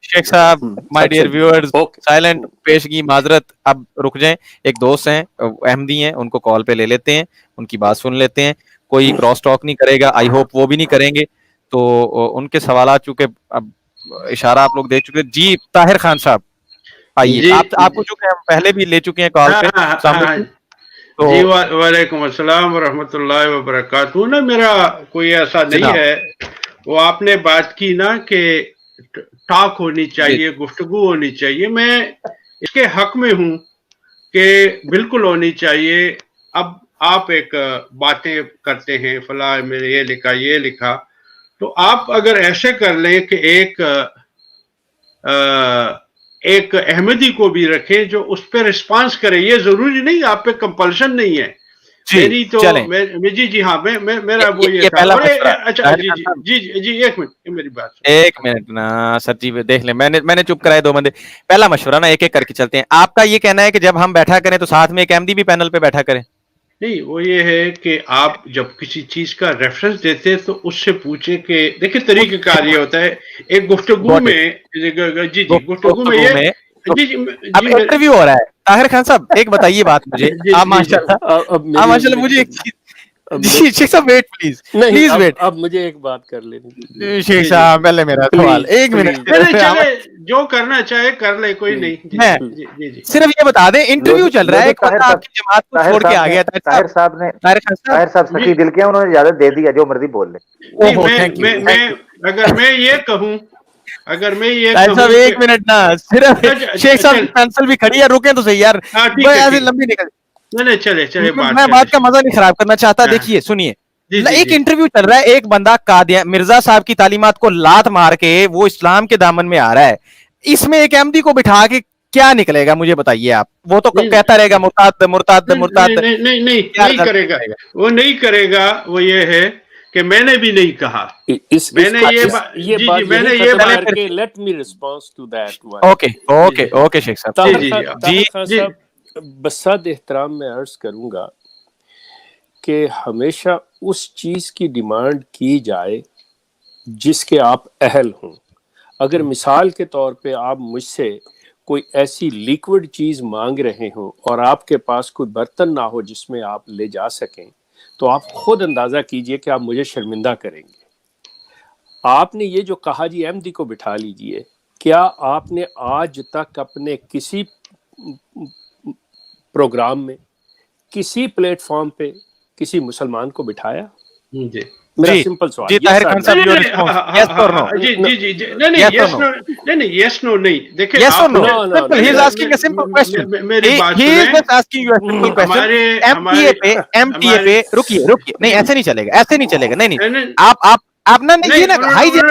शेख साहब, my dear viewers, silent पेशगी माजरत, अब रुक जाएं। एक दोस्त हैं अहमदी हैं, उनको कॉल पे ले लेते हैं, उनकी बात सुन लेते हैं। कोई क्रॉस टॉक नहीं करेगा, आई होप वो भी नहीं करेंगे। तो उनके सवाल चूंकि अब इशारा आप लोग दे चुके। जी ताहिर खान साहब आइए, आपको चूंकि हम पहले भी ले चुके हैं कॉल पे। तो जी वालेकुम अस्सलाम वरहमतुल्लाहि वबरकातुहू। ना मेरा कोई ऐसा नहीं है, वो आपने बात की ना कि टॉक होनी चाहिए, गुफ्तगू होनी चाहिए, मैं इसके हक में हूँ कि बिल्कुल होनी चाहिए। अब आप एक बातें करते हैं, फला मैंने ये लिखा, तो आप अगर ऐसे कर लें कि एक अहमदी को भी रखें जो उस पर रिस्पांस करे, ये जरूरी नहीं, आप पे कंपल्शन नहीं है। मेरी तो जी हाँ, मेरा वो ये था। अच्छा जी एक मिनट मेरी बात, एक मिनट ना सर जी, देख ले, मैंने चुप कराए 2 बंदे। पहला मशवरा ना एक एक करके चलते हैं। आपका ये कहना है कि जब हम बैठा करें तो साथ में एक अहमदी भी पैनल पे बैठा करें? नहीं, वो ये है कि आप जब किसी चीज का रेफरेंस देते हैं तो उससे पूछे कि देखिए तरीक़ेकार ये होता है एक गुफ्तगू में, जी गुफ्तगू में ये अब इंटरव्यू हो रहा है। ताहिर खान साहब एक बताइए बात मुझे, आप माशाल्लाह मुझे एक चीज, जी शेख साहब वेट प्लीज वेट, अब मुझे एक बात कर लेनी। शेख साहब पहले मेरा सवाल 1 मिनट, चले जो करना चाहे कर ले, कोई नहीं। जी सिर्फ ये बता दें इंटरव्यू चल रहा है, एक बंदा आपकी जमात को छोड़ के आ गया था। ताहिर साहब सखी दिल के, उन्होंने इजाजत दे दिया, जो मर्जी बोल ले। अगर मैं ये साहब 1 मिनट ना, सिर्फ शेख साहब पेंसिल भी खड़ी है, रुके तो सही यार, ऐसे लंबी निकल। नहीं चले मैं बात का मजा नहीं खराब करना चाहता। देखिए सुनिए, एक इंटरव्यू चल रहा है, एक बंदा कादियान मिर्जा साहब की तालीमात को लात मार के वो इस्लाम के दामन में आ रहा है, इसमें एक अहमदी को बिठा के क्या निकलेगा मुझे बताइए आप? वो तो कहता रहेगा मुर्ताद मुर्ताद मुर्ताद। नहीं करेगा, वो नहीं करेगा। वो ये है कि मैंने भी नहीं कहा, मैंने ये let me response to that. Okay Sheikh sahab ji बसात एहतराम में अर्ज करूंगा कि हमेशा उस चीज की डिमांड की जाए जिसके आप अहल हों। अगर मिसाल के तौर पे आप मुझसे कोई ऐसी लिक्विड चीज मांग रहे हो और आपके पास कोई बर्तन ना हो जिसमें आप ले जा सकें, तो आप खुद अंदाजा कीजिए कि आप मुझे शर्मिंदा करेंगे। आपने ये जो कहा जी अहमदी को बिठा लीजिए, क्या आपने आज तक अपने किसी प्रोग्राम में, किसी प्लेटफॉर्म पे किसी मुसलमान को बिठाया? जी मेरा सिंपल सवाल। जी Tahir Khan sahab your response yes और नो? जी नहीं यस नो नहीं, देखिए यस और no, he is asking a simple question, he is just asking you a simple question. MTA पे रुकिए, नहीं ऐसे नहीं चलेगा, नहीं आप ना ये ना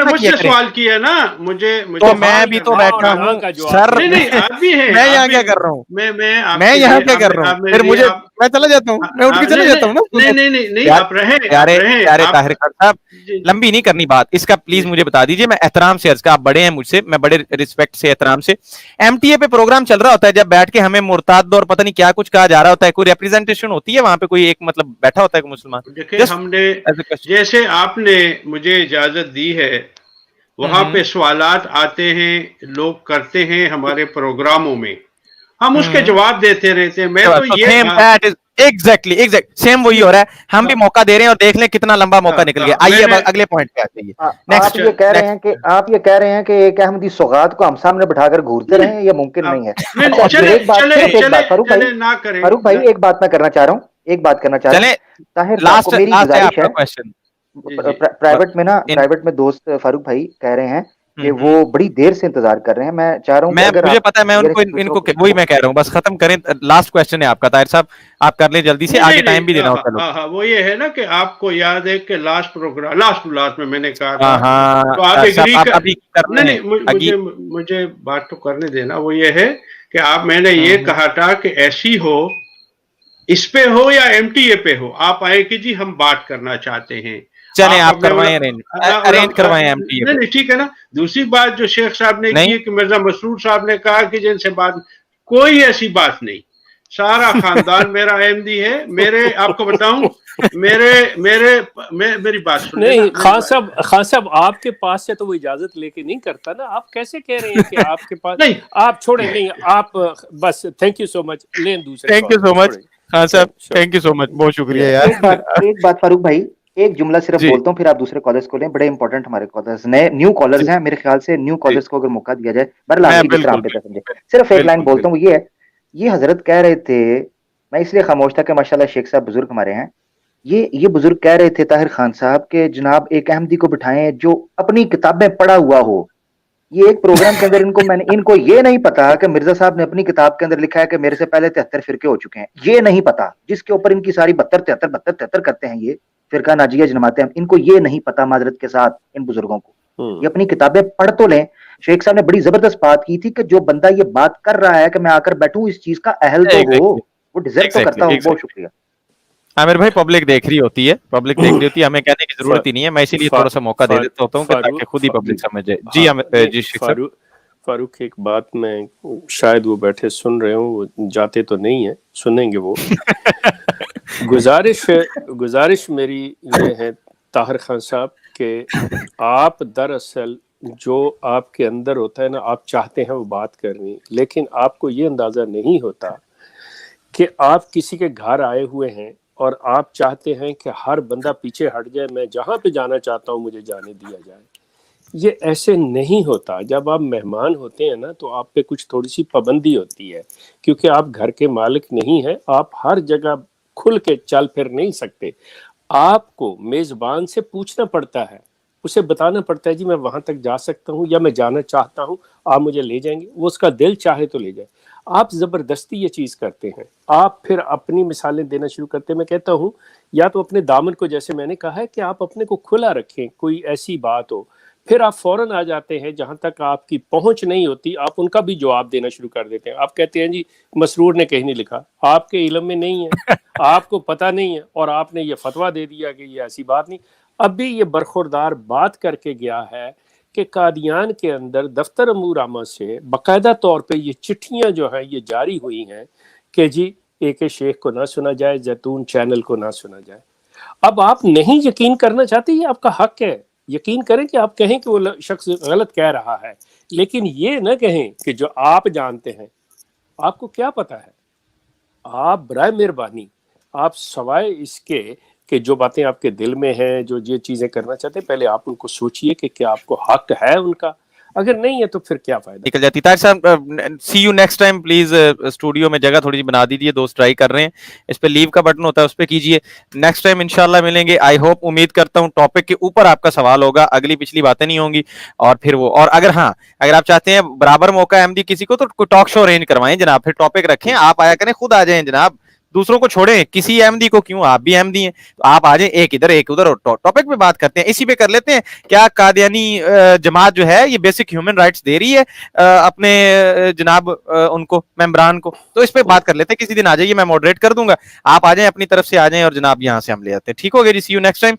मुझसे सवाल किया ना, मुझे तो मैं भी तो बैठा हूँ सर, आप भी हैं, मैं यहाँ क्या कर रहा हूँ? मैं यहाँ क्या कर रहा हूँ? फिर मुझे मैं चला जाता हूँ, मैं उठ के चला जाता हूँ ना। नहीं आप रहे ताहिर खान साहब, लंबी नहीं करनी बात, इसका प्लीज मुझे बता दीजिए। मैं एहतराम से अर्ज का, आप बड़े हैं मुझसे, मैं बड़े रिस्पेक्ट से एहतराम से, एमटीए पे प्रोग्राम चल रहा होता है, जब बैठ के हमें मुर्ताद और पता नहीं क्या कुछ कहा जा रहा होता है, कोई रिप्रेजेंटेशन होती है वहां पे, कोई एक मतलब बैठा होता है मुसलमान? देखिए हमने जैसे आपने मुझे इजाजत दी है, वहां पे सवालात आते हैं, लोग करते हैं हमारे प्रोग्रामों में, हम उसके जवाब देते रहते हैं। मैं तो ये एग्जैक्टली सेम वही हो रहा है, हम भी मौका दे रहे हैं और देख लें कितना लंबा मौका निकल गया। आइए अब अगले पॉइंट पे आते हैं। आप ये कह रहे हैं कि एक अहमदी सौगात को हम सामने बिठाकर घूरते रहे, ये मुमकिन नहीं है। फारूक भाई एक बात मैं करना चाह रहा हूँ, ताहिर साहब को मेरी गुजारिश है, प्राइवेट में दोस्त फारूक भाई कह रहे हैं कि वो बड़ी देर से इंतजार कर रहे हैं। मैं चाह रहा हूँ, मुझे पता है, मैं उनको इनको वही मैं कह रहा हूँ, बस खत्म करें। लास्ट क्वेश्चन है आपका ताहिर साहब, आप कर लें जल्दी से, आगे टाइम भी देना होता है। वो ये है ना कि आपको याद है कि लास्ट में मैंने कहा था, तो आप एग्री नहीं, मुझे बात तो करने देना। वो ये है कि मैंने ये कहा था कि ऐसी हो, इस पे हो या एमटीए पे हो, आप आए कि जी हम बात करना चाहते हैं, चलें आप करवाएं, अरेंज करवाएं एमटीए पे। नहीं ठीक है ना। दूसरी बात जो शेख साहब ने की कि मिर्जा मसरूर साहब ने कहा कि जिनसे बात, कोई ऐसी बात नहीं, सारा खानदान मेरा अहमदी है। मेरे आपको बताऊं, मेरी बात सुनिए नहीं ना, खान साहब आपके पास से तो वो इजाजत लेके नहीं करता ना, आप कैसे कह रहे हैं कि आपके पास नहीं, आप छोड़े नहीं, आप बस थैंक यू सो मच, लें दूसरे। Thank you so much Khan साहब, थैंक यू सो मच, बहुत शुक्रिया यार। एक बात फारूक भाई, एक जुमला सिर्फ जी। बोलता हूँ, फिर आप दूसरे कॉलर्स को लें, बड़े इंपॉर्टेंट हमारे कॉलर्स, नए न्यू कॉलर्स हैं, मेरे ख्याल से न्यू कॉलर्स को अगर मौका दिया जाए, बहरहाल मैं आपकी जिस तरह आप बिल्कुल बेहतर समझे, सिर्फ एक लाइन बोलता हूँ, ये है, ये हजरत कह रहे थे, मैं इसलिए खामोश था कि माशाल्लाह शेख साहब बुजुर्ग हमारे हैं, ये बुजुर्ग कह रहे थे ताहिर खान साहब के जनाब एक अहमदी को बिठाएं जो अपनी किताबें पढ़ा हुआ हो। ये एक प्रोग्राम के अंदर इनको ये नहीं पता कि मिर्जा साहब ने अपनी किताब के अंदर लिखा है कि मेरे से पहले 73 फिरके हो चुके हैं, ये नहीं पता, जिसके ऊपर इनकी सारी 72 करते हैं ये फिरका नाजिया जमाते हैं, इनको ये नहीं पता माजरत के साथ इन बुजुर्गों को, ये अपनी किताबें पढ़ तो लें। शेख साहब ने बड़ी जबरदस्त बात की थी कि जो बंदा ये बात कर रहा है कि मैं आकर बैठूं, इस चीज का अहल तो हो, वो डिजर्व तो करता हो। बहुत शुक्रिया आमिर भाई, पब्लिक देख रही होती है, पब्लिक देख रही होती है, हमें कहने की जरूरत ही नहीं है, मैं इसीलिए थोड़ा सा मौका दे देता होता हूँ ताकि खुद ही पब्लिक समझे। जी जी शेख साहब। फारूक एक बात, मैं शायद वो बैठे सुन रहे हो, वो जाते तो नहीं है, सुनेंगे वो। गुजारिश मेरी ये है ताहिर खान साहब के आप दरअसल जो आपके अंदर होता है ना, आप चाहते हैं वो बात करनी, लेकिन आपको ये अंदाजा नहीं होता कि आप किसी के घर आए हुए हैं और आप चाहते हैं कि हर बंदा पीछे हट जाए, मैं जहाँ पे जाना चाहता हूँ मुझे जाने दिया जाए। ये ऐसे नहीं होता। जब आप मेहमान होते हैं ना, तो आप पे कुछ थोड़ी सी पाबंदी होती है, क्योंकि आप घर के मालिक नहीं हैं, आप हर जगह खुल के चल फिर नहीं सकते। आपको मेज़बान से पूछना पड़ता है, उसे बताना पड़ता है जी मैं वहाँ तक जा सकता हूँ या मैं जाना चाहता हूँ, आप मुझे ले जाएंगे। वो उसका दिल चाहे तो ले जाए। आप ज़बरदस्ती ये चीज़ करते हैं, आप फिर अपनी मिसालें देना शुरू करते हैं। मैं कहता हूँ या तो अपने दामन को, जैसे मैंने कहा है कि आप अपने को खुला रखें, कोई ऐसी बात हो, फिर आप फौरन आ जाते हैं जहां तक आपकी पहुंच नहीं होती, आप उनका भी जवाब देना शुरू कर देते हैं। आप कहते हैं जी मसरूर ने कहीं नहीं लिखा, आपके इल्म में नहीं है, आपको पता नहीं है, और आपने ये फतवा दे दिया कि ये ऐसी बात नहीं। अब भी ये बरखुरदार बात करके गया है कि कादियान के अंदर दफ्तर अमूर आमा से बाकायदा तौर पे ये चिट्ठियां जो हैं ये जारी हुई हैं कि जी एक शेख को ना सुना जाए, जैतून चैनल को ना सुना जाए। अब आप नहीं यकीन करना चाहते, ये आपका हक है, यकीन करें कि आप कहें कि वो शख्स गलत कह रहा है, लेकिन ये ना कहें कि जो आप जानते हैं। आपको क्या पता है? आप बराए मेहरबानी, आप सवाए इसके कि जो बातें आपके दिल में हैं, जो ये चीजें करना चाहते हैं, पहले आप उनको सोचिए कि क्या आपको हक है उनका। अगर नहीं है तो फिर क्या फायदा। निकल जाती। Tahir sahab, see you next time please. Studio में जगह थोड़ी सी बना दीजिए, दोस्त ट्राई कर रहे हैं, इस पे लीव का बटन होता है, उस पे कीजिए। नेक्स्ट टाइम इंशाल्लाह मिलेंगे। आई होप, उम्मीद करता हूँ टॉपिक के ऊपर आपका सवाल होगा, अगली पिछली बातें नहीं होंगी। और फिर वो, और अगर हाँ, अगर आप चाहते हैं बराबर मौका अहमदी किसी को, तो कोई टॉक शो अरेंज करवाएं जनाब, फिर टॉपिक रखें, आप आया करें, खुद आ जाएं जनाब, दूसरों को छोड़ें, किसी अहमदी को क्यों, आप भी अहमदी हैं, तो आप आ जाएं, एक इधर एक उधर, और टॉपिक पे बात करते हैं। इसी पे कर लेते हैं। क्या कादियानी जमात जो है ये बेसिक ह्यूमन राइट्स दे रही है अपने जनाब उनको, मेंबरान को? तो इस पे बात कर लेते हैं, किसी दिन आ जाइए, मैं मॉडरेट कर दूंगा, आप आ जाएं, अपनी तरफ से आ जाएं, और जनाब यहाँ से हम ले आते हैं। ठीक हो गया जी, सी यू नेक्स्ट टाइम।